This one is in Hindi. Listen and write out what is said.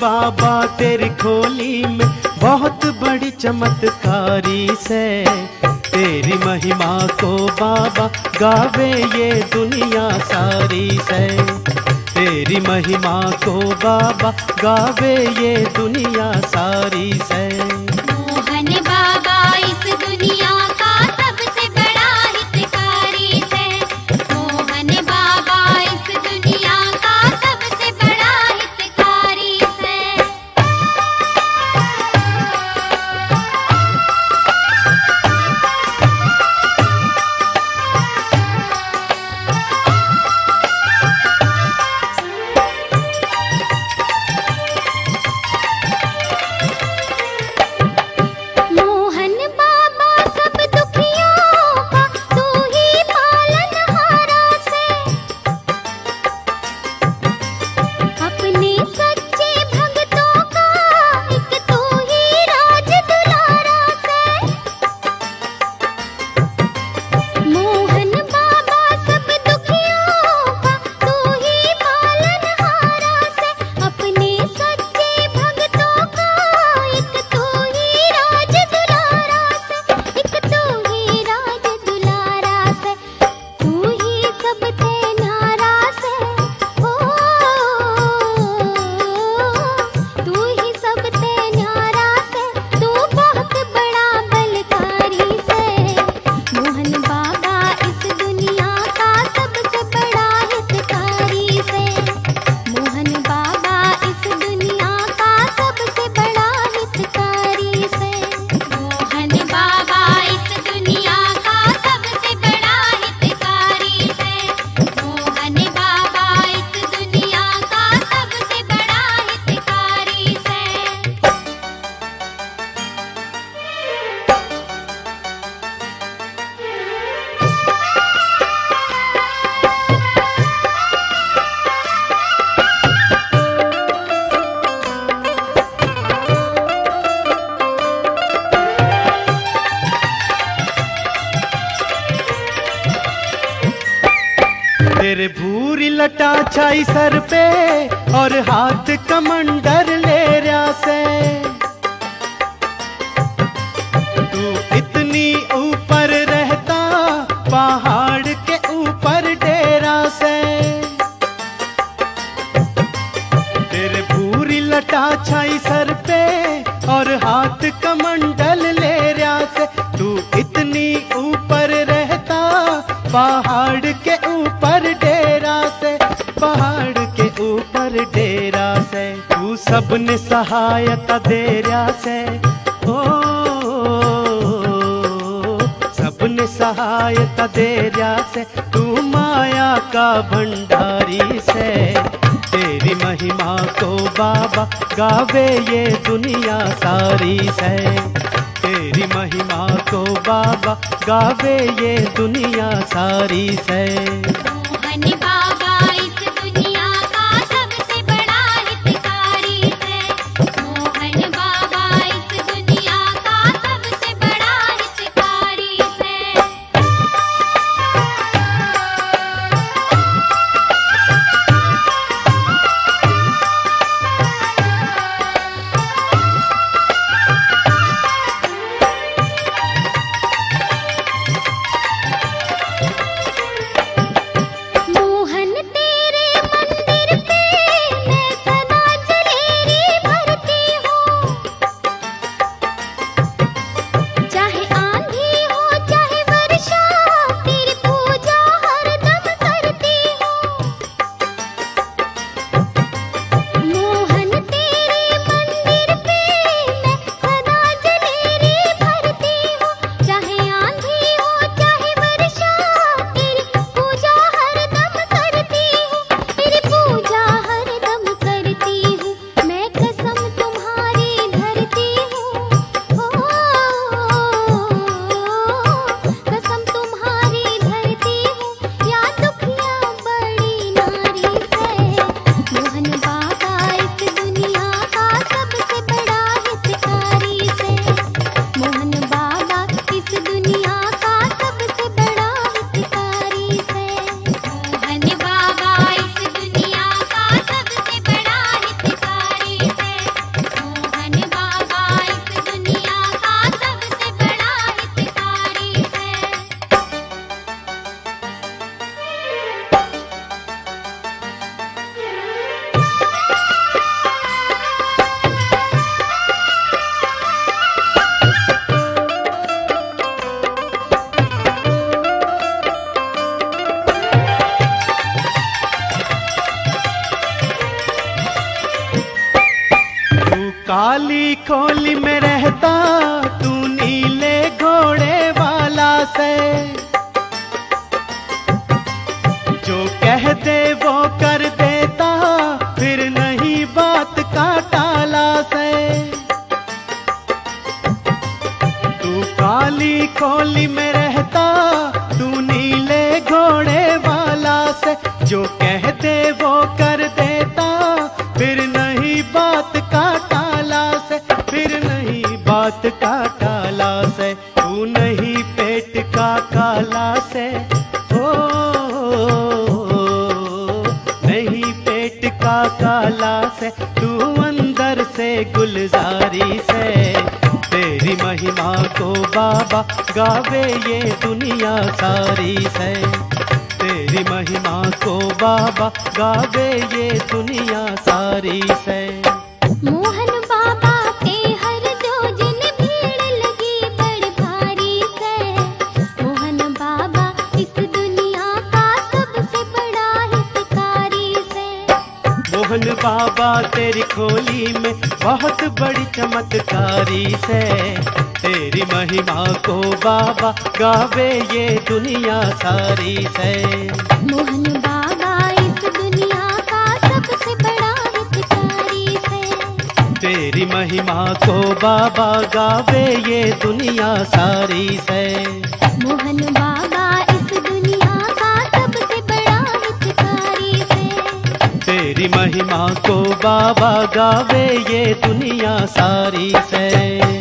बाबा तेरी खोली में बहुत बड़ी चमत्कारी से। तेरी महिमा को बाबा गावे ये दुनिया सारी से। तेरी महिमा को बाबा गावे ये दुनिया सारी से। मोहन बाबा इस दुनिया का सबसे बड़ा हितकारी है। मोहन बाबा इस दुनिया का सबसे बड़ा हितकारी है। मोहन बाबा सब दुखियों का तू ही पालनहारा से। अपने सच्चे भक्तों का एक तू ही राज दुलारा से। मोहन बाबा सब दुखियों का तू ही पालनहारा से। अपने सच्चे भक्तों का एक तू ही राज दुलारा से। एक तू ही राज दुलारा से। तू ही सबसे न्यारा से। ओ तू ही सबसे न्यारा से। तू बहुत बड़ा बलकारी से। मोहन बाबा इस दुनिया का सबसे बड़ा हितकारी से। मोहन बाबा इस दुनिया का सबसे बड़ा हितकारी से। मोहन बाबा इस दुनिया का सबसे बड़ा हितकारी से। मोहन बाबा इस दुनिया का सबसे बड़ा हितकारी से। तेरे भूरी लटा छाई सर पे और हाथ कमंडर ले रहा से। तू इतनी ऊपर रहता पहाड़ के ऊपर डेरा से। तेरे भूरी लटा छाई सर पे और हाथ कमंडल ले रहा से। तू इतनी ऊपर रहता पहाड़ के ऊपर डेरा से। पहाड़ के ऊपर डेरा से। तू सबने सहायता दे रहा से। ओ सबने सहायता दे रहा से। तू माया का भंडारी से। तेरी महिमा को बाबा गावे ये दुनिया सारी से। तेरी महिमा को बाबा गावे ये दुनिया सारी से। मोहन बाबा इस दुनिया का सबसे बड़ा हितकारी है। मोहन बाबा इस दुनिया का सबसे बड़ा हितकारी है। मोहन काली खोली में रहता, तू नीले घोड़े वाला से। जो कह दे वो कर देता, फिर नहीं बात का टाला से। तू काली खोली में रहता, तू नीले घोड़े वाला से। जो कह दे वो कर देता, फिर नहीं बात का टाला से, फिर नहीं बात का टाला से। तू नहीं पेट का काला से, हो नहीं पेट का काला से। तू अंदर से गुलजारी से। तेरी महिमा को बाबा गावे ये दुनिया सारी से। तेरी महिमा को बाबा गावे ये दुनिया सारी से। मोहन बाबा के हर जोजन भीड़ लगी बड़ भारी से। मोहन बाबा इस दुनिया का सबसे बड़ा हितकारी से। मोहन बाबा तेरी खोली में बहुत बड़ी चमत्कारी से। तेरी महिमा को बाबा गावे ये दुनिया सारी से। मोहन बाबा इस दुनिया का सबसे बड़ा हितकारी से। तेरी महिमा को बाबा गावे ये दुनिया सारी से। मोहन बाबा इस दुनिया का सबसे बड़ा हितकारी से। तेरी महिमा को बाबा गावे ये दुनिया सारी से।